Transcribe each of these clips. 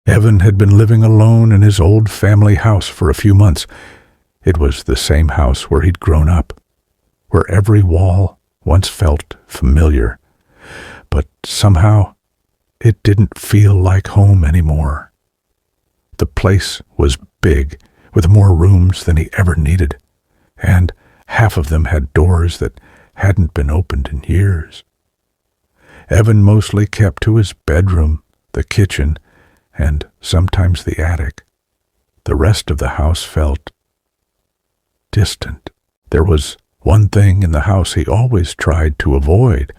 Evan had been living alone in his old family house for a few months. It was the same house where he'd grown up, where every wall once felt familiar. But somehow, it didn't feel like home anymore. The place was big, with more rooms than he ever needed, and half of them had doors that hadn't been opened in years. Evan mostly kept to his bedroom, the kitchen, and sometimes the attic. The rest of the house felt distant. There was one thing in the house he always tried to avoid: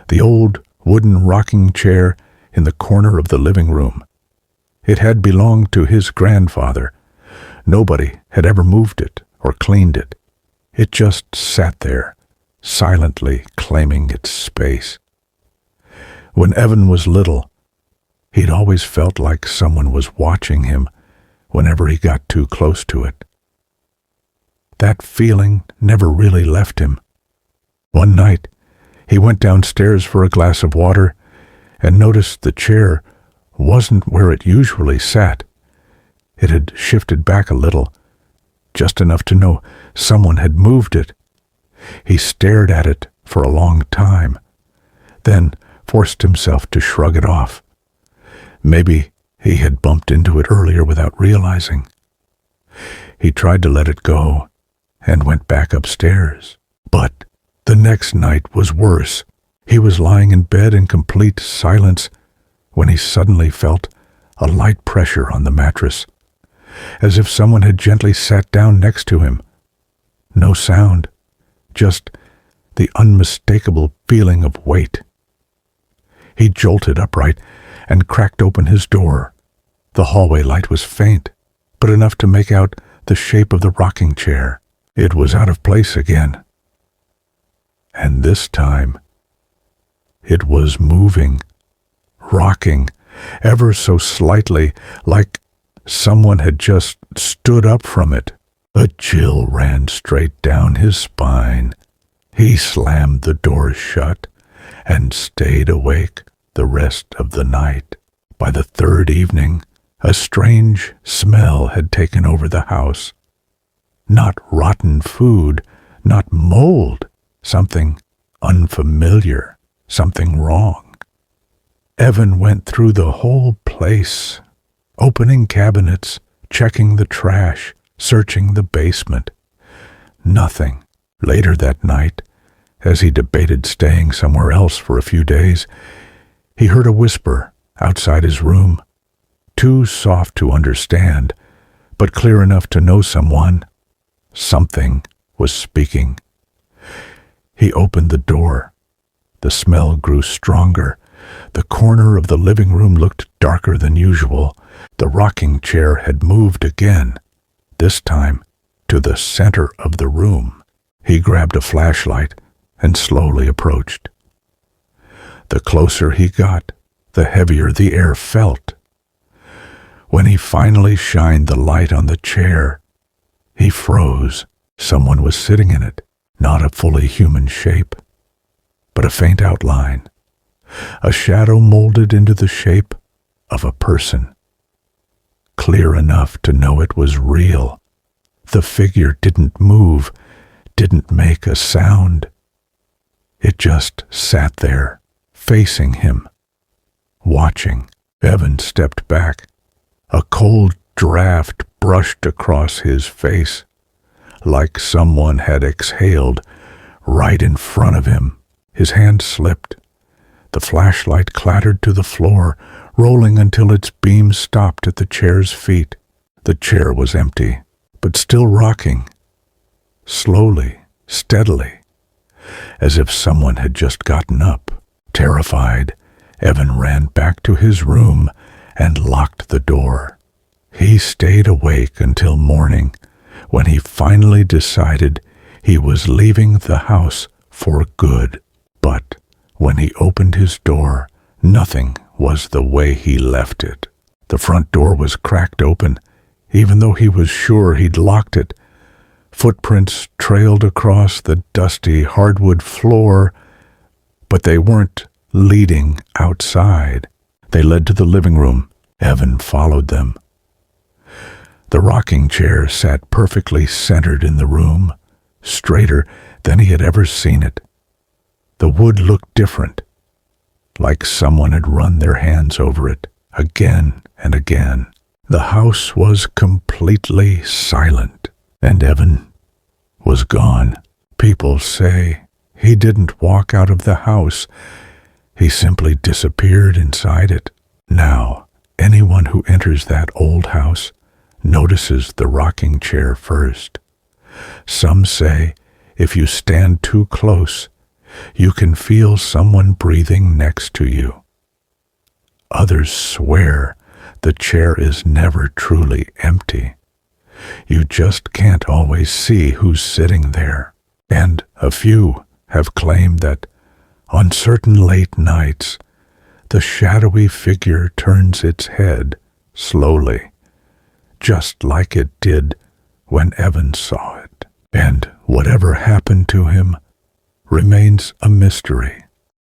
the old wooden rocking chair in the corner of the living room. It had belonged to his grandfather. Nobody had ever moved it or cleaned it. It just sat there, silently claiming its space. When Evan was little, he'd always felt like someone was watching him whenever he got too close to it. That feeling never really left him. One night, he went downstairs for a glass of water and noticed the chair wasn't where it usually sat. It had shifted back a little, just enough to know someone had moved it. He stared at it for a long time, then forced himself to shrug it off. Maybe he had bumped into it earlier without realizing. He tried to let it go and went back upstairs. But the next night was worse. He was lying in bed in complete silence when he suddenly felt a light pressure on the mattress, as if someone had gently sat down next to him. No sound, just the unmistakable feeling of weight. He jolted upright and cracked open his door. The hallway light was faint, but enough to make out the shape of the rocking chair. It was out of place again. And this time, it was moving, rocking, ever so slightly, like someone had just stood up from it. A chill ran straight down his spine. He slammed the door shut and stayed awake the rest of the night. By the third evening, a strange smell had taken over the house. Not rotten food, not mold, something unfamiliar, something wrong. Evan went through the whole place, opening cabinets, checking the trash, searching the basement. Nothing. Later that night, as he debated staying somewhere else for a few days, he heard a whisper outside his room, too soft to understand, but clear enough to know someone. Something was speaking. He opened the door. The smell grew stronger. The corner of the living room looked darker than usual. The rocking chair had moved again, this time to the center of the room. He grabbed a flashlight and slowly approached. The closer he got, the heavier the air felt. When he finally shined the light on the chair, he froze. Someone was sitting in it, not a fully human shape, but a faint outline, a shadow molded into the shape of a person. Clear enough to know it was real. The figure didn't move, didn't make a sound. It just sat there, facing him, watching. Evan stepped back. A cold draft brushed across his face, like someone had exhaled right in front of him. His hand slipped. The flashlight clattered to the floor, rolling until its beam stopped at the chair's feet. The chair was empty, but still rocking. Slowly, steadily, as if someone had just gotten up. Terrified, Evan ran back to his room and locked the door. He stayed awake until morning, when he finally decided he was leaving the house for good. But when he opened his door, nothing was the way he left it. The front door was cracked open, even though he was sure he'd locked it. Footprints trailed across the dusty hardwood floor, but they weren't leading outside. They led to the living room, Evan followed them. The rocking chair sat perfectly centered in the room, straighter than he had ever seen it. The wood looked different, like someone had run their hands over it again and again. The house was completely silent, and Evan was gone. People say he didn't walk out of the house. He simply disappeared inside it. Now, anyone who enters that old house notices the rocking chair first. Some say if you stand too close, you can feel someone breathing next to you. Others swear the chair is never truly empty. You just can't always see who's sitting there. And a few have claimed that on certain late nights, the shadowy figure turns its head slowly, just like it did when Evan saw it. And whatever happened to him remains a mystery.